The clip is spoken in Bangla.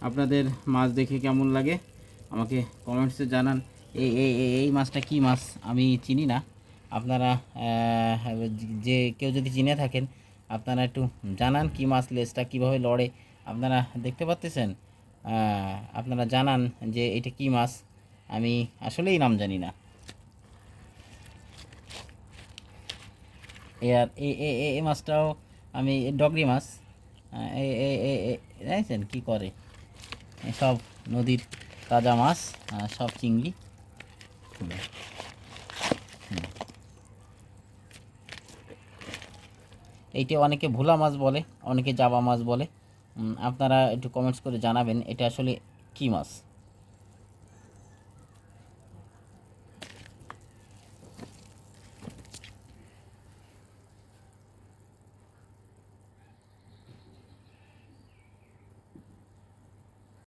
আপনাদের মাছ দেখে কেমন লাগে আমাকে কমেন্টসে জানান। এই মাছটা কী মাছ আমি চিনি না, আপনারা যে কেউ যদি চিনে থাকেন আপনারা একটু জানান কী মাছ, লেজটা কীভাবে লড়ে আপনারা দেখতে পাচ্ছেন। আপনারা জানান যে এটা কী মাছ, আমি আসলেই নাম জানি না। আর এই মাছটাও আমি ডগরি মাছ, জানেন কী করে সব নদীর তাজা মাছ, সব চিংড়ি। এইটা অনেকে ভোলা মাছ বলে, অনেকে জাবা মাছ বলে। আপনারা একটু কমেন্টস করে জানাবেন এটা আসলে কী মাছ।